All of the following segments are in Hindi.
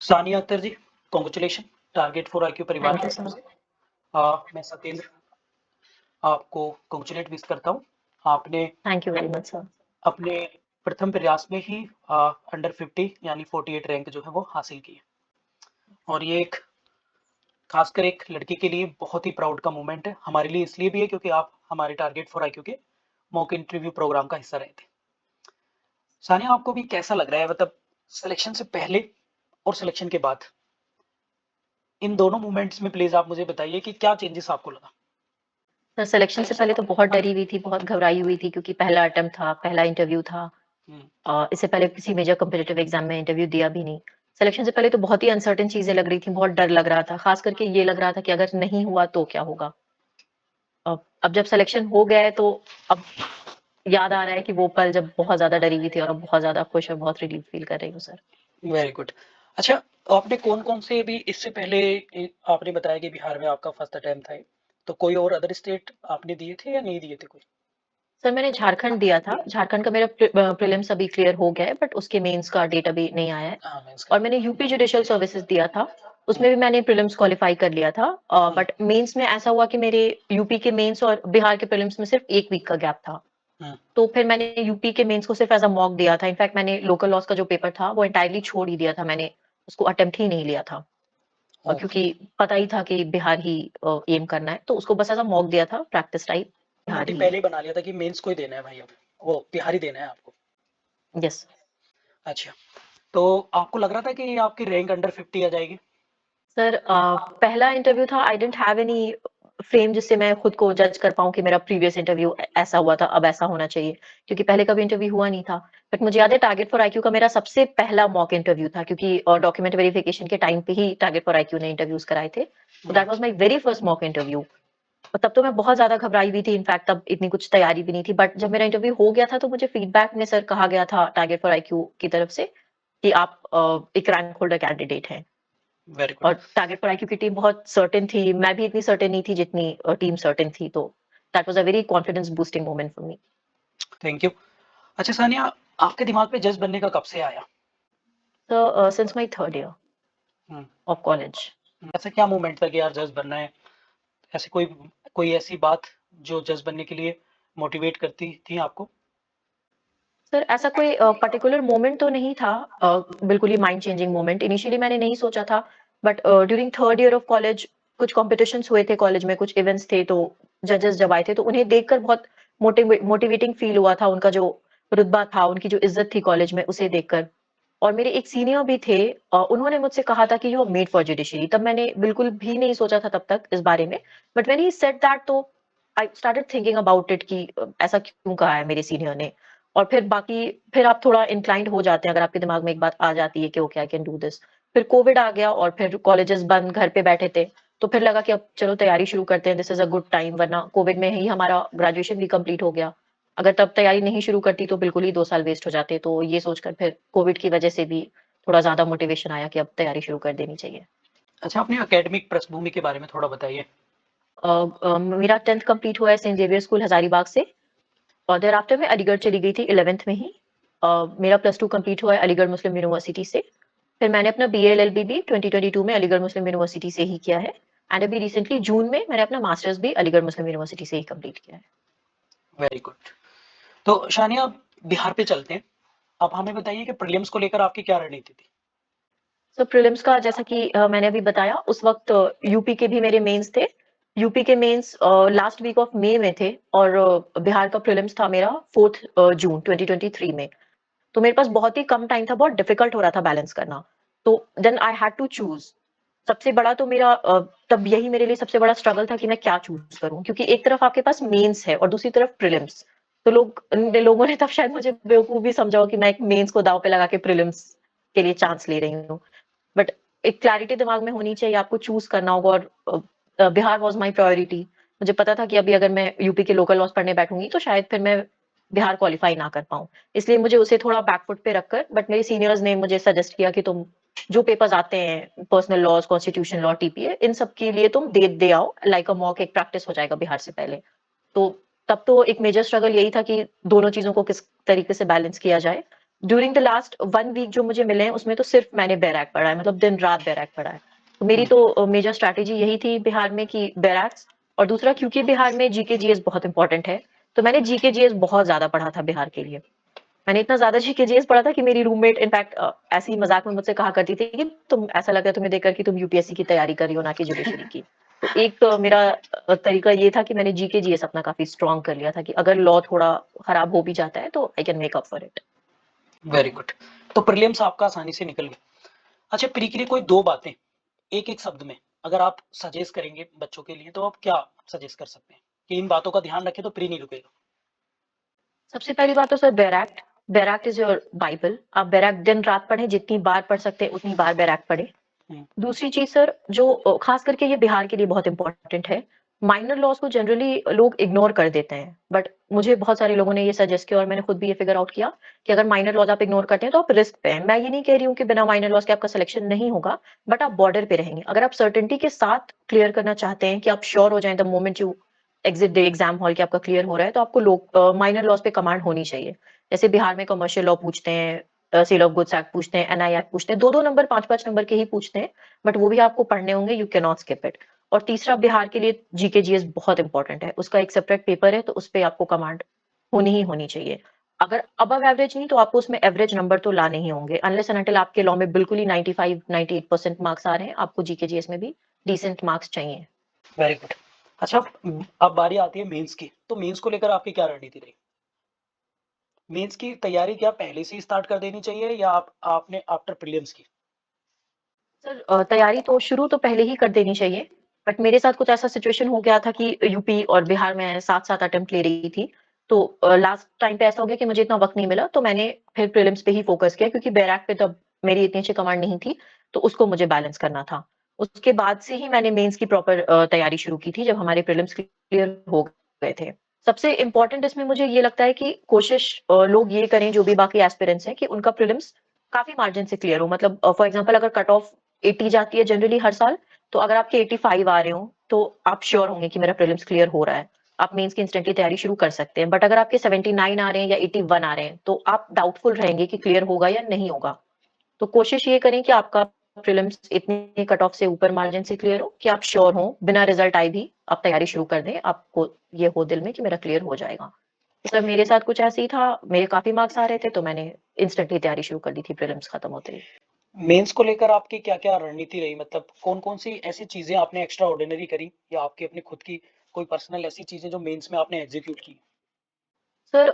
Sania Akhtar ji, congratulation target for IQ परिवार थैंक की यू तरफ सर। से। मैं सत्येंद्र आपको कांग्रेचुलेट विश करता हूँ। आपने thank you very much sir. अपने प्रथम प्रयास में ही अंडर 50 यानी 48 रैंक जो है वो हासिल की है और ये एक खासकर एक लड़की के लिए बहुत ही प्राउड का मोमेंट है। हमारे लिए इसलिए भी है क्योंकि आप हमारे टारगेट फॉर आईक्यू के मॉक इंटरव्यू प्रोग्राम का हिस्सा रहे थे। सानिया, आपको भी कैसा लग रहा है, मतलब सिलेक्शन से पहले और सिलेक्शन के बाद इन दोनों मोमेंट्स में प्लीज आप मुझे बताइए कि क्या चेंजेस आपको लगा। सर सिलेक्शन से पहले तो बहुत डरी हुई थी, बहुत घबराई हुई थी क्योंकि पहला अटेम्प्ट था, पहला इंटरव्यू था। हम्म, इससे पहले किसी मेजर कॉम्पिटिटिव एग्जाम में इंटरव्यू दिया भी नहीं। सिलेक्शन से पहले तो बहुत ही अनसर्टेन चीजें लग रही थी, बहुत डर लग रहा था, खास करके ये लग रहा था कि अगर नहीं हुआ तो क्या होगा। अब जब सिलेक्शन हो गया है तो अब याद आ रहा है कि वो पल जब बहुत ज्यादा डरी हुई थी और अब बहुत ज्यादा खुश और बहुत रिलीफ फील कर रही हूँ सर। Very good. अच्छा, आपने कौन कौन से भी इससे पहले आपने बताया कि बिहार में आपका फर्स्ट अटेम्प्ट था, तो कोई और अदर स्टेट आपने दिए थे या नहीं दिए थे कोई। सर मैंने झारखंड दिया था, झारखंड का मेरा प्रीलिम्स अभी क्लियर हो गया है, बट उसके मेंस का डेट अभी नहीं आया है। हाँ, मैं इसका। और मैंने यूपी जुडिशियल सर्विसेज दिया था, उसमें भी मैंने प्रीलिम्स क्वालिफाई कर लिया था। बट मेंस में ऐसा हुआ कि मेरे यूपी के मेंस और बिहार के प्रीलिम्स में सिर्फ 1 वीक का गैप था। हम्म, तो फिर मैंने यूपी के मेंस को सिर्फ एज अ मॉक दिया था। इनफैक्ट मैंने लोकल लॉस का जो पेपर था वो एंटायरली छोड़ ही दिया था, मैंने उसको अटेम्प्ट ही नहीं लिया था। और ओके। क्योंकि पता ही था कि बिहार ही एम करना है, तो उसको बस एज अ मॉक दिया था, प्रैक्टिस टाइप। बिहार मोटिव ही। पहले ही बना लिया था कि मेंस को ही देना है भाई, अब वो बिहार ही देना है आपको। यस। अच्छा, तो आपको लग रहा था कि आपकी रैंक अंडर 50 आ जाएगी। सर पहला इंटरव्यू था, I didn't have any frame जिससे मैं खुद को जज कर पाऊँ कि मेरा प्रीवियस इंटरव्यू ऐसा हुआ था, अब ऐसा होना चाहिए, क्योंकि पहले कभी इंटरव्यू हुआ नहीं था। बट मुझे याद है टारगेट फॉर आईक्यू का मेरा सबसे पहला मॉक इंटरव्यू था, क्योंकि डॉक्यूमेंट वेरिफिकेशन के टाइम पे ही टारगेट फॉर आईक्यू ने इंटरव्यूज कराए थे। तो that was my very first mock interview. और तब तो मैं बहुत ज्यादा घबराई हुई थी, इनफैक्ट तब इतनी कुछ तैयारी भी नहीं थी। बट जब मेरा इंटरव्यू हो गया था तो मुझे फीडबैक में सर कहा गया था टारगेट फॉर आईक्यू की तरफ से कि आप एक रैंक होल्डर कैंडिडेट हैं। Very good. और टारगेट पर आईक्यू की टीम बहुत सर्टेन थी, मैं भी इतनी सर्टेन नहीं थी जितनी टीम सर्टेन थी। तो that was a very confidence boosting moment for me. Thank you. अच्छा सानिया, आपके दिमाग में जज बनने का कब से आया। So since my third year hmm, of college. ऐसा क्या मोमेंट था कि यार जज बनना है, ऐसे कोई कोई ऐसी बात जो जज बनने के लिए मोटिवेट करती थी आपको। सर ऐसा कोई पर्टिकुलर मोमेंट तो नहीं था, बिल्कुल ही माइंड चेंजिंग मोमेंट इनिशियली मैंने नहीं सोचा था। But during third year of college कुछ कॉम्पिटिशन्स हुए थे कॉलेज में, कुछ इवेंट्स थे, तो जजेस जब आए थे तो उन्हें देखकर बहुत मोटिवेटिंग फील हुआ था। उनका जो रुतबा था, उनकी जो इज्जत थी कॉलेज में, उसे देखकर। और मेरे एक सीनियर भी थे, उन्होंने मुझसे कहा था कि you are made for judiciary. तब मैंने बिल्कुल भी नहीं सोचा था तब तक इस बारे में। But when he said that तो I started thinking about it कि ऐसा क्यों कहा है मेरे सीनियर ने। और फिर बाकी, फिर आप थोड़ा इंक्लाइंड हो जाते हैं अगर आपके दिमाग में एक बात आ जाती है कि okay I can do this. फिर कोविड आ गया और फिर कॉलेजेस बंद, घर पे बैठे थे। तो फिर लगा कि अब चलो तैयारी शुरू करते हैं, this is a good time. वरना कोविड में ही हमारा ग्रेजुएशन भी कंप्लीट हो गया। अगर तब तैयारी नहीं शुरू करती तो बिल्कुल ही 2 साल वेस्ट हो जाते। तो ये सोचकर फिर कोविड की वजह से भी थोड़ा ज्यादा मोटिवेशन आया कि अब तैयारी शुरू कर देनी चाहिए। अच्छा, अपनी एकेडमिक पृष्ठभूमि के बारे में थोड़ा बताइए। मेरा 10th कंप्लीट हुआ है सेंट जेवियर स्कूल हजारीबाग से। और देयर आफ्टर मैं अलीगढ़ चली गई थी 11th में ही। मेरा +2 कंप्लीट हुआ है अलीगढ़ मुस्लिम यूनिवर्सिटी से। फिर मैंने अपना बीए एलएलबी भी 2022 में अलीगढ़ मुस्लिम यूनिवर्सिटी से ही किया है। एंड अभी रिसेंटली जून में मैंने अपना मास्टर्स भी अलीगढ़ मुस्लिम यूनिवर्सिटी से ही कंप्लीट किया है। Very good. तो शानिया, बिहार पे चलते हैं। आप हमें बताइए कि प्रीलिम्स को लेकर आपकी क्या रणनीति थी। सो प्रीलिम्स का जैसा कि मैंने अभी बताया, उस वक्त यूपी के भी मेरे मेंस थे। यूपी के mains last week of May में थे और बिहार का प्रीलिम्स था मेरा 4th जून 2023 में। तो मेरे पास बहुत ही कम टाइम था, बहुत डिफिकल्ट हो रहा था बैलेंस करना। तो then I had to choose. सबसे बड़ा तो मेरा तब यही मेरे लिए सबसे बड़ा स्ट्रगल था कि मैं क्या चूज करूं, क्योंकि एक तरफ आपके पास मेंस है और दूसरी तरफ प्रीलिम्स। तो लोगों ने तब शायद मुझे बेवकूफ भी समझा हो कि मैं एक मेंस को दाव पे लगा के प्रीलिम्स के लिए चांस ले रही हूँ। बट एक क्लैरिटी दिमाग में होनी चाहिए, आपको चूज करना होगा। और बिहार वाज माय प्रायोरिटी। मुझे पता था कि अभी अगर मैं यूपी के लोकल लॉज पढ़ने बैठूंगी तो शायद फिर मैं बिहार क्वालिफाई ना कर पाऊं। इसलिए मुझे उसे थोड़ा बैकफुट पे रखकर, बट मेरे सीनियर्स ने मुझे सजेस्ट किया कि तुम जो पेपर्स आते हैं, personal laws, constitution law, TPA, इन सब के लिए तुम दे आओ, लाइक अ मॉक, एक प्रैक्टिस हो जाएगा बिहार से पहले। तो तब तो एक मेजर स्ट्रगल यही था कि दोनों चीजों को किस तरीके से बैलेंस किया जाए। ड्यूरिंग द लास्ट 1 वीक जो मुझे मिले हैं उसमें तो सिर्फ मैंने बैराक पढ़ा है, मतलब दिन रात बैराक पढ़ा है। तो मेरी हुँ, तो मेजर स्ट्रैटेजी यही थी बिहार में कि बैराक्स, और दूसरा क्योंकि बिहार में जीके जीएस बहुत इंपॉर्टेंट है, तो मैंने जीके जीएस बहुत ज्यादा पढ़ा था बिहार के लिए। मैंने इतना ज्यादा जीके जीएस पढ़ा था कि मेरी रूममेट इनफैक्ट ऐसे ही मजाक में मुझसे कहा करती थी कि तुम, ऐसा लग रहा है तुम्हें देखकर कि तुम यूपीएससी की तैयारी कर रही हो ना कि जुडिशरी की। तो एक मेरा तरीका ये था कि मैंने जीके जीएस अपना काफी स्ट्रांग कर लिया था कि अगर लॉ थोड़ा खराब हो भी जाता है तो I can make up for it. Very good. तो प्रीलिम्स आपका आसानी से निकल गया। अच्छा, प्री के लिए कोई 2 बातें एक-एक शब्द में अगर आप सजेस्ट करेंगे बच्चों के लिए, तो आप क्या सजेस्ट कर सकते हैं कि इन बातों का ध्यान रखें तो प्री नहीं रुकेगा? सबसे पहली बात तो सर बैराक्ट, बैराक्ट इज योर बाइबल। आप बैराक्ट दिन रात पढ़ें, जितनी बार पढ़ सकते हैं उतनी बार बैराक्ट पढ़ें। हुँ, दूसरी चीज सर, जो खास करके ये बिहार के लिए बहुत इंपॉर्टेंट है, माइनर लॉज को जनरली लोग इग्नोर कर देते हैं, बट मुझे बहुत सारे लोगों ने ये सजेस्ट किया और मैंने खुद भी ये फिगर आउट किया कि अगर माइनर लॉज आप इग्नोर करते हैं तो आप रिस्क पे हैं। मैं ये नहीं कह रही हूँ कि बिना माइनर लॉज के आपका सिलेक्शन नहीं होगा, बट आप बॉर्डर पे रहेंगे। अगर आप सर्टेनिटी के साथ क्लियर करना चाहते हैं कि आप श्योर हो जाएं the moment you exit the exam hall कि आपका क्लियर हो रहा है, तो आपको लोग माइनर लॉज पे कमांड होनी चाहिए। जैसे बिहार में कमर्शियल लॉ पूछते हैं, सेल ऑफ गुड्स एक्ट पूछते हैं, एनआई एक्ट पूछते हैं, 2-2 नंबर 5-5 नंबर के ही पूछते हैं, बट वो भी आपको पढ़ने होंगे, you can not skip it. और तीसरा, बिहार के लिए जीके जीएस बहुत इंपॉर्टेंट है, उसका एक सेपरेट पेपर है, तो उस पे आपको कमांड होनी ही होनी चाहिए। अगर अबव एवरेज नहीं तो आपको उसमें एवरेज नंबर तो लाने ही होंगे, अनलेस एंड अनटिल आपके लॉ में बिल्कुल ही 95-98% मार्क्स आ रहे हैं, आपको जीके जीएस में भी डिसेंट मार्क्स चाहिए। Very good. अच्छा, अब बारी आती है मेंस की, तो मेंस को लेकर आपकी क्या रणनीति रही? मेंस की तैयारी क्या पहले से ही स्टार्ट कर देनी चाहिए या आपने आफ्टर प्रीलिम्स की? सर तैयारी तो शुरू तो पहले ही कर देनी चाहिए, बट मेरे साथ कुछ ऐसा सिचुएशन हो गया था कि यूपी और बिहार में साथ-साथ अटेम्प्ट ले रही थी। तो लास्ट टाइम पे ऐसा हो गया कि मुझे इतना वक़्त नहीं मिला, तो मैंने फिर प्रीलिम्स पे ही फ़ोकस किया क्योंकि बैराक पे तब मेरी इतनी अच्छी कमांड नहीं थी, तो उसको मुझे बैलेंस करना था। उसके बाद से ही मैंने मेंस की प्रॉपर तैयारी शुरू की थी, जब हमारे प्रीलिम्स क्लियर हो गए थे। सबसे इम्पोर्टेंट इसमें मुझे ये लगता है कि कोशिश लोग ये करें, जो भी बाकी एस्पिरेंट्स हैं, कि उनका प्रीलिम्स काफ़ी मार्जिन से क्लियर हो। मतलब फॉर एग्जांपल अगर कट ऑफ 80 जाती है जनरली हर साल, तो अगर आपके 85 आ रहे हो, तो आप श्योर होंगे कि मेरा प्रीलिम्स क्लियर हो रहा है। आप मेंस की इंस्टेंटली तैयारी शुरू कर सकते हैं। बट अगर आपके 79 आ रहे हैं या 81 आ रहे हैं, तो आप डाउटफुल रहेंगे कि क्लियर होगा या नहीं होगा। तो कोशिश ये करें कि आपका प्रीलिम्स इतने कट ऑफ से ऊपर मार्जिन से क्लियर हो कि आप श्योर हो, बिना रिजल्ट आए भी आप तैयारी शुरू कर दें। आपको ये हो दिल में कि मेरा क्लियर हो जाएगा। तो सर मेरे साथ कुछ ऐसे ही था, मेरे काफ़ी मार्क्स आ रहे थे, तो मैंने इंस्टेंटली तैयारी शुरू कर दी थी प्रीलिम्स खत्म होते ही। मेंस को लेकर आपकी क्या-क्या रणनीति रही? मतलब कौन-कौन सी ऐसी चीज़ें आपने एक्स्ट्रा ऑर्डिनरी करी या आपकी अपनी खुद की कोई पर्सनल ऐसी चीज़ें जो मेंस में आपने एग्ज़ीक्यूट की? सर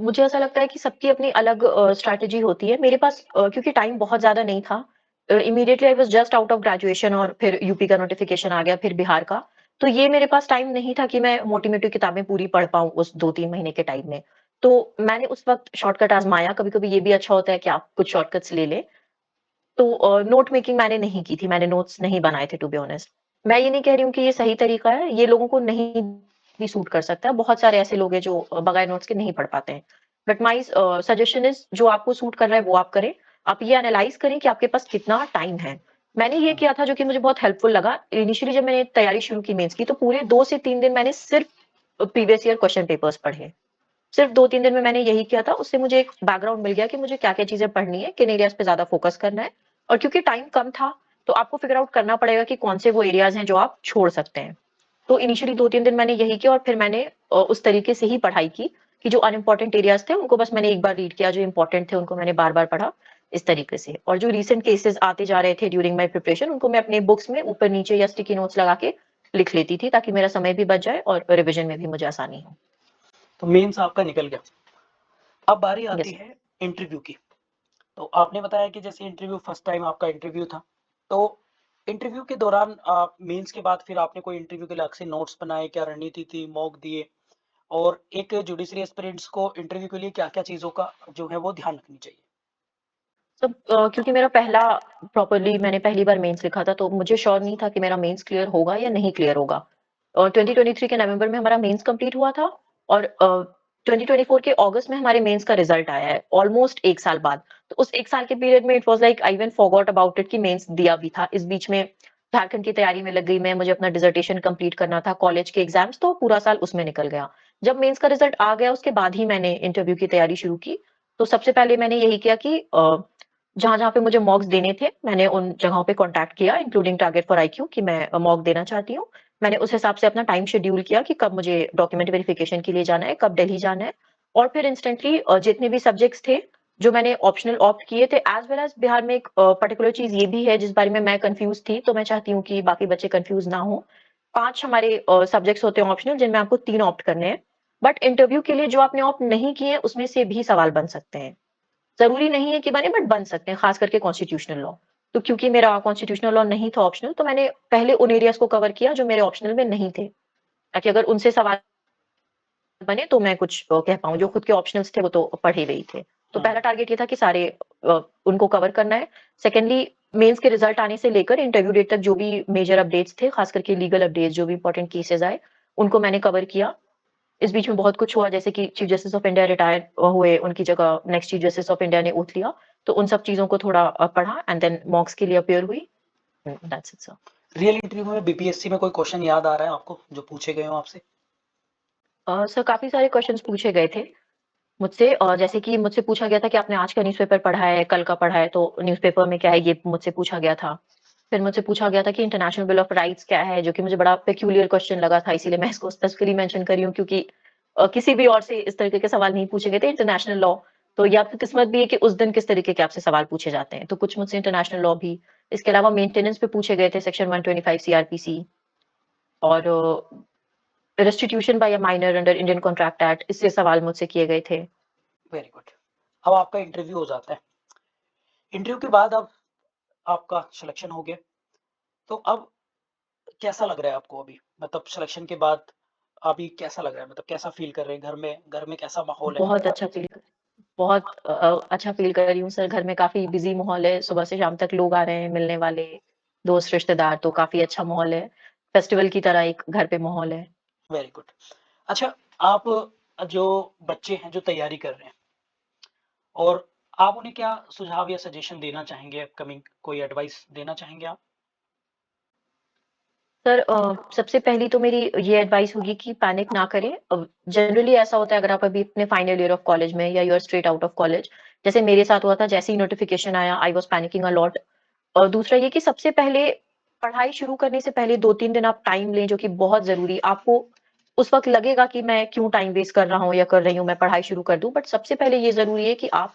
मुझे ऐसा लगता है कि सबकी अपनी अलग स्ट्रैटेजी होती है। मेरे पास क्योंकि टाइम बहुत ज़्यादा नहीं था, immediately I was just out of graduation और फिर यूपी का नोटिफ़िकेशन आ गया, फिर बिहार का। तो ये मेरे पास टाइम नहीं था कि मैं मोटी-मोटी किताबें पूरी पढ़ पाऊँ उस 2-3 महीने के टाइम में। तो मैंने उस वक़्त शॉर्टकट आज़माया, कभी-कभी ये भी अच्छा होता है कि आप कुछ शॉर्टकट्स ले लें। तो नोट मेकिंग मैंने नहीं की थी, मैंने नोट्स नहीं बनाए थे टू बी ऑनेस्ट। मैं ये नहीं कह रही हूँ कि ये सही तरीका है, ये लोगों को नहीं भी सूट कर सकता है। बहुत सारे ऐसे लोग हैं जो बगैर नोट्स के नहीं पढ़ पाते हैं। बट माय सजेशन इज़, जो आपको सूट कर रहा है वो आप करें। आप ये एनालाइज़ करें कि आपके पास कितना टाइम है। मैंने ये हुँ, किया था जो कि मुझे बहुत हेल्पफुल लगा। इनिशियली जब मैंने तैयारी शुरू की मेंस की, तो पूरे 2 से 3 दिन मैंने सिर्फ प्रीवियस ईयर क्वेश्चन पेपर्स पढ़े। सिर्फ 2-3 दिन में मैंने यही किया था, उससे मुझे एक बैकग्राउंड मिल गया कि मुझे क्या-क्या चीज़ें पढ़नी है, किन एरियाज़ पे ज़्यादा फोकस करना है। और क्योंकि टाइम कम था, तो आपको फिगर आउट करना पड़ेगा कि कौन से वो एरियाज़ हैं जो आप छोड़ सकते हैं। तो इनिशियली 2-3 दिन मैंने यही किया और फिर मैंने उस तरीके से ही पढ़ाई की कि जो अनइम्पोर्टेंट एरियाज़ थे उनको बस मैंने एक बार रीड किया, जो इम्पोर्टेंट थे उनको मैंने बार-बार पढ़ा, इस तरीके से। और जो रीसेंट केसेज़ आते जा रहे थे ड्यूरिंग माय प्रिपरेशन, उनको मैं अपने बुक्स में ऊपर-नीचे या स्टिकी नोट्स लगा के लिख लेती थी, ताकि मेरा समय भी बच जाए और रिविज़न में भी मुझे आसानी हो। तो मेंस आपका निकल गया। अब बारी आती यस। है इंटरव्यू की। तो आपने बताया कि जैसे इंटरव्यू फर्स्ट टाइम आपका इंटरव्यू था, तो इंटरव्यू के दौरान आप मेंस के बाद फिर आपने कोई इंटरव्यू के लिए अलग से नोट्स बनाए, क्या रणनीति थी, मॉक दिए और एक जुडिशरी एस्पिरेंट्स को इंटरव्यू के लिए क्या-क्या चीज़ों का जो है वो ध्यान रखनी चाहिए? तो क्योंकि मेरा पहला प्रॉपर्ली मैंने पहली बार मेंस लिखा था, तो मुझे श्योर नहीं था कि मेरा मेंस क्लियर होगा या नहीं क्लियर होगा। 2023 के नवंबर में हमारा मेंस कंप्लीट हुआ था और 2024 के अगस्त में हमारे मेंस का रिजल्ट आया है, ऑलमोस्ट 1 साल बाद। तो उस 1 साल के पीरियड में it was like I even forgot about it कि मेंस दिया भी था। इस बीच में झारखंड की तैयारी में लग गई मैं, मुझे अपना डिसर्टेशन कंप्लीट करना था, कॉलेज के एग्ज़ाम्स, तो पूरा साल उसमें निकल गया। जब मेंस का रिजल्ट आ गया, उसके बाद ही मैंने इंटरव्यू की तैयारी शुरू की। तो सबसे पहले मैंने यही किया कि जहाँ-जहाँ पे मुझे मॉक्स देने थे, मैंने उन जगहों पे कॉन्टैक्ट किया इंक्लूडिंग टारगेट फॉर आईक्यू कि मैं मॉक देना चाहती हूँ। मैंने उस हिसाब से अपना टाइम शेड्यूल किया कि कब मुझे डॉक्यूमेंट वेरिफिकेशन के लिए जाना है, कब दिल्ली जाना है और फिर इंस्टेंटली जितने भी सब्जेक्ट्स थे, जो मैंने ऑप्शनल ऑप्ट किए थे एज़ वेल एज़ बिहार में एक पर्टिकुलर चीज़ ये भी है जिस बारे में मैं कन्फ्यूज़ थी, तो मैं चाहती हूँ कि बाकी बच्चे कन्फ्यूज़ ना हों। 5 हमारे सब्जेक्ट्स होते हैं ऑप्शनल जिनमें आपको 3 ऑप्ट करने हैं। बट इंटरव्यू के लिए जो आपने ऑप्ट नहीं किए हैं, उसमें से भी सवाल बन सकते हैं। ज़रूरी नहीं है कि बने बट बन सकते हैं, खास करके कॉन्स्टिट्यूशनल लॉ। तो क्योंकि मेरा कॉन्स्टिट्यूशनल लॉ नहीं था ऑप्शनल, तो मैंने पहले उन एरियाज़ को कवर किया जो मेरे ऑप्शनल में नहीं थे, ताकि अगर उनसे सवाल बने तो मैं कुछ कह पाऊँ, जो खुद के ऑप्शनल्स थे वो तो पढ़ ही रही थे। तो पहला टारगेट ये था कि सारे उनको कवर करना है। सेकेंडली मेंस के रिजल्ट आने से लेकर इंटरव्यू डेट तक जो भी मेजर अपडेट्स थे, खास करके लीगल अपडेट्स जो भी इंपॉर्टेंट केसेज़ आए, उनको मैंने कवर किया। इस बीच में बहुत कुछ हुआ जैसे कि chief justice of India retire हुए, उनकी जगह next chief justice of India ने ओथ लिया। तो उन सब चीज़ों को थोड़ा पढ़ा एंड देन मॉक्स के लिए अपीयर हुई। That's it sir. Real interview में बीपीएससी में कोई क्वेश्चन याद आ रहा है आपको जो पूछे गए हो आपसे? सर काफ़ी सारे क्वेश्चन्स पूछे गए थे मुझसे जैसे कि मुझसे पूछा गया था कि आपने आज का न्यूज़पेपर पढ़ा है, कल का पढ़ा है, तो न्यूज़पेपर में क्या है ये मुझसे पूछा गया था। फिर मुझसे पूछा गया था कि इंटरनेशनल बिल ऑफ राइट्स क्या है, जो कि मुझे बड़ा पेक्यूलियर क्वेश्चन लगा था, इसीलिए मैं इसको स्पेसिफिकली मेंशन कर रही हूँ क्योंकि किसी भी और से इस तरीके के सवाल नहीं पूछे गए थे इंटरनेशनल लॉ। तो ये आपकी किस्मत भी है कि उस दिन किस तरीके के आपसे सवाल पूछे जाते हैं। तो कुछ मुझसे इंटरनेशनल लॉ भी, इसके अलावा मेंटेनेंस पे पूछे गए थे सेक्शन 125 सीआरपीसी और restitution by a minor under Indian Contract Act, इससे सवाल मुझसे किए गए थे। Very good. अब आपका इंटरव्यू हो जाता है। इंटरव्यू के बाद अब आपका सिलेक्शन हो गया। तो अब कैसा लग रहा है आपको अभी? मतलब सिलेक्शन के बाद अभी कैसा लग रहा है? मतलब कैसा फ़ील कर रहे हैं? घर में कैसा माहौल है? बहुत अच्छा फ़ील बहुत अच्छा फ़ील कर रही हूँ सर, घर में काफ़ी बिज़ी माहौल है, सुबह से शाम तक लोग आ रहे हैं मिलने वाले, दोस्त रिश्तेदार, तो काफ़ी अच्छा माहौल है। फेस्टिवल की तरह एक घर पे माहौल है। Very good. अच्छा, आप जो बच्चे हैं जो तैयारी कर रहे हैं और आप उन्हें क्या सुझाव या सजेशन देना चाहेंगे अपकमिंग कोई एडवाइस देना चाहेंगे आप? सर सबसे पहली तो मेरी ये एडवाइस होगी कि पैनिक ना करें। जनरली ऐसा होता है अगर आप अभी अपने फाइनल ईयर ऑफ कॉलेज में या you are straight out of college, जैसे मेरे साथ हुआ था, जैसे ही नोटिफ़िकेशन आया I was panicking a lot. और दूसरा ये कि सबसे पहले पढ़ाई शुरू करने से पहले 2-3 दिन आप टाइम लें, जो कि बहुत ज़रूरी आपको उस वक़्त लगेगा कि मैं क्यों टाइम वेस्ट कर रहा हूँ या कर रही हूँ, मैं पढ़ाई शुरू कर दूँ। बट सबसे पहले ये ज़रूरी है कि आप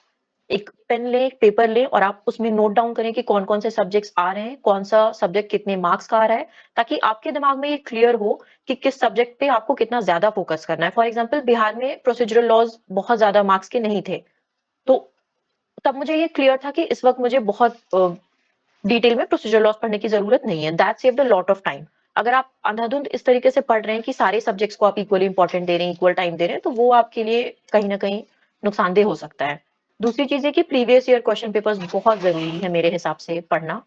एक पेन लें, एक पेपर लें और आप उसमें नोट डाउन करें कि कौन-कौन से सब्जेक्ट्स आ रहे हैं, कौन-सा सब्जेक्ट कितने मार्क्स का आ रहा है, ताकि आपके दिमाग में ये क्लियर हो कि किस सब्जेक्ट पे आपको कितना ज़्यादा फ़ोकस करना है। फॉर एग्ज़ाम्पल बिहार में प्रोसीज़रल लॉज़ बहुत ज़्यादा मार्क्स के नहीं थे। तो तब मुझे ये क्लियर था कि इस वक़्त मुझे बहुत डिटेल में प्रोसीजर लॉज़ पढ़ने की ज़रूरत नहीं है। That saved a lot of time. अगर आप अंधाधुंध इस तरीके से पढ़ रहे हैं कि सारे सब्जेक्ट्स को आप इक्वली इम्पोर्टेंट दे रहे हैं, इक्वल टाइम दे रहे हैं, तो वो आपके लिए कहीं न कहीं नुकसानदेह हो सकता है। दूसरी चीज़ ये कि प्रीवियस ईयर क्वेश्चन पेपर्स बहुत ज़रूरी है मेरे हिसाब से पढ़ना।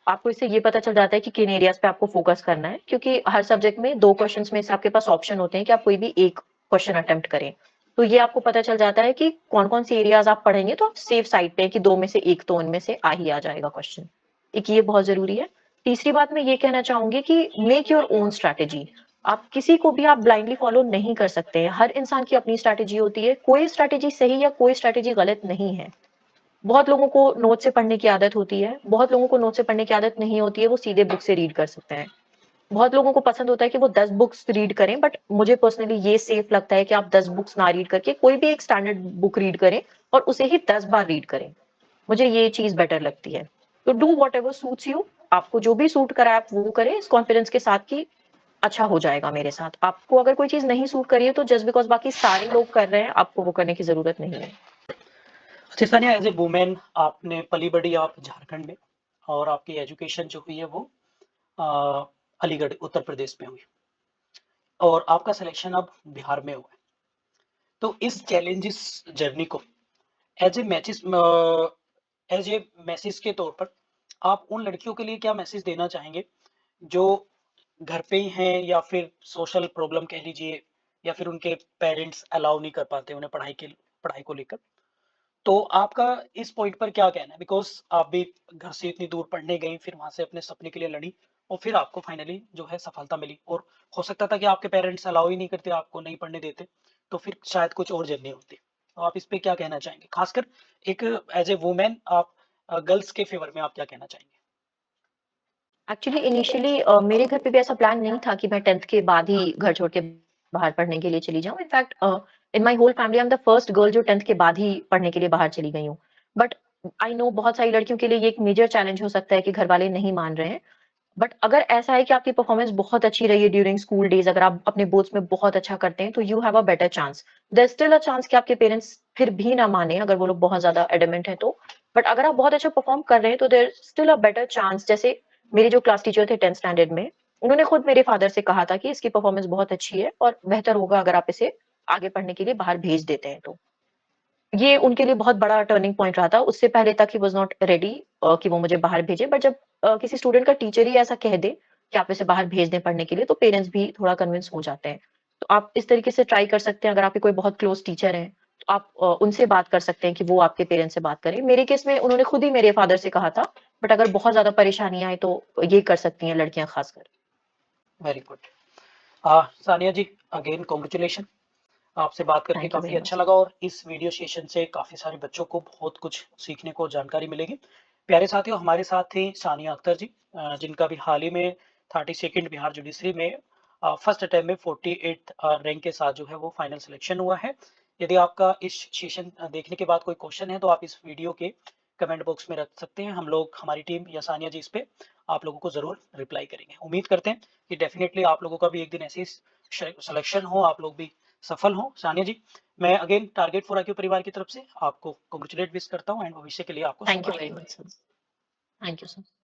आपको इससे ये पता चल जाता है कि किन एरियाज़ पे आपको फ़ोकस करना है, क्योंकि हर सब्जेक्ट में 2 क्वेश्चन्स में से आपके पास ऑप्शन होते हैं कि आप कोई भी 1 क्वेश्चन अटेम्प्ट करें। तो ये आपको पता चल जाता है कि कौन-कौन से एरियाज़ आप पढ़ेंगे तो आप सेफ साइड पे हैं कि 2 में से 1 तो उनमें से आ ही आ जाएगा क्वेश्चन। एक ये बहुत ज़रूरी है। तीसरी बात मैं ये कहना चाहूँगी कि मेक योर ओन स्ट्रैटेजी। आप किसी को भी आप ब्लाइंडली फॉलो नहीं कर सकते हैं। हर इंसान की अपनी स्ट्रैटेजी होती है। कोई स्ट्रैटेजी सही या कोई स्ट्रैटेजी गलत नहीं है। बहुत लोगों को नोट से पढ़ने की आदत होती है, बहुत लोगों को नोट से पढ़ने की आदत नहीं होती है, वो सीधे बुक से रीड कर सकते हैं। बहुत लोगों को पसंद होता है कि वो 10 बुक्स रीड करें, बट मुझे पर्सनली ये सेफ लगता है कि आप 10 बुक्स ना रीड करके कोई भी एक स्टैंडर्ड बुक रीड करें और उसे ही 10 बार रीड करें। मुझे ये चीज़ बेटर लगती है। तो डू व्हाटएवर सूट्स यू, आपको जो भी सूट कराए आप वो करें इस कॉन्फिडेंस के साथ कि अच्छा हो जाएगा मेरे साथ। आपको अगर कोई चीज़ नहीं सूट कर रही है तो जस्ट बिकॉज़ बाकी सारे लोग कर रहे हैं, आपको वो करने की ज़रूरत नहीं है। अच्छा सानिया, एज़ ए वुमेन आपने पली-बड़ी आप झारखंड में और आपकी एजुकेशन जो हुई है वो अ, अलीगढ़ उत्तर प्रदेश में हुई और आपका सिलेक्शन अब बिहार में हुआ है। तो इस चैलेंजेस जर्नी को as a as a message के तौर पर आप उन लड़कियों के लिए क्या मैसेज देना चाहेंगे जो घर पे ही हैं या फिर सोशल प्रॉब्लम कह लीजिए या फिर उनके पेरेंट्स अलाउ नहीं कर पाते उन्हें पढ़ाई को लेकर? तो आपका इस पॉइंट पर क्या कहना है? बिकॉज़ आप भी घर से इतनी दूर पढ़ने गईं, फिर वहाँ से अपने सपने के लिए लड़ी और फिर आपको फाइनली जो है सफलता मिली और हो सकता था कि आपके पेरेंट्स अलाउ ही नहीं करते, आपको नहीं पढ़ने देते, तो फिर शायद कुछ और जर्नी होती। तो आप इस पे क्या कहना चाहेंगे? खासकर एक एज़ ए वुमेन आप गर्ल्स के फ़ेवर में आप क्या कहना चाहेंगे? एक्चुअली इनिशियली मेरे घर पे भी ऐसा प्लान नहीं था कि मैं 10th के बाद ही घर छोड़ के बाहर पढ़ने के लिए चली जाऊँ। In fact in my whole family I am the first girl जो 10th के बाद ही पढ़ने के लिए बाहर चली गई हूँ। बट आई नो बहुत सारी लड़कियों के लिए ये एक मेजर चैलेंज हो सकता है कि घरवाले नहीं मान रहे हैं। बट अगर ऐसा है कि आपकी परफॉर्मेंस बहुत अच्छी रही है ड्यूरिंग स्कूल डेज़, अगर आप अपने बोर्ड्स में बहुत अच्छा करते हैं, तो you have a better chance. There is still a chance कि आपके पेरेंट्स फिर भी ना माने अगर वो लोग बहुत ज़्यादा एडमेंट हैं तो। बट अगर आप बहुत अच्छा परफॉर्म कर रहे हैं, तो there is still a better chance. जैसे मेरे जो क्लास टीचर थे 10th स्टैंडर्ड में, उन्होंने खुद मेरे फादर से कहा था कि इसकी परफॉर्मेंस बहुत अच्छी है और बेहतर होगा अगर आप इसे आगे पढ़ने के लिए बाहर भेज देते हैं तो। ये उनके लिए बहुत बड़ा टर्निंग पॉइंट रहा था। उससे पहले तक ही वाज़ नॉट रेडी कि वो मुझे बाहर भेजे। बट जब किसी स्टूडेंट का टीचर ही ऐसा कह दे कि आप इसे बाहर भेज दें पढ़ने के लिए, तो पेरेंट्स भी थोड़ा कन्विंस हो जाते हैं। तो आप इस तरीके से ट्राई कर सकते हैं, अगर आपके कोई बहुत क्लोज़ टीचर हैं, तो आप उनसे बात कर सकते हैं कि वो आपके पेरेंट्स से बात करें। मेरे केस में उन्होंने खुद ही मेरे फादर से कहा था, बट अगर बहुत ज़्यादा परेशानी आए तो ये कर सकती हैं लड़कियाँ खासकर। Very good. Sania ji, again congratulation. आपसे बात करके थैंक यू काफ़ी वेरी अच्छा मच। लगा और इस वीडियो सेशन से काफ़ी सारे बच्चों को बहुत कुछ सीखने को, जानकारी मिलेगी। प्यारे साथियों, हमारे साथ थे सानिया अख्तर जी, जिनका भी हाल ही में 32nd बिहार जुडिशरी में फर्स्ट अटेम्प्ट में 48th रैंक के साथ जो है वो फाइनल सिलेक्शन हुआ है। यदि आपका इस सेशन देखने के बाद कोई क्वेश्चन है, तो आप इस वीडियो के कमेंट बॉक्स में रख सकते हैं। हम लोग, हमारी टीम या सानिया जी, इस पे आप लोगों को ज़रूर रिप्लाई करेंगे। उम्मीद करते हैं कि डेफ़िनेटली आप लोगों का भी एक दिन ऐसी सिलेक्शन हो, आप लोग भी सफल हों। सानिया जी, मैं अगेन टारगेट फॉर आईक्यू परिवार की तरफ से आपको कांग्रेचुलेट विश करता हूँ एंड भविष्य के लिए आपको थैंक यू वेरी शुभकामनाएँ। Much sir. Thank you sir.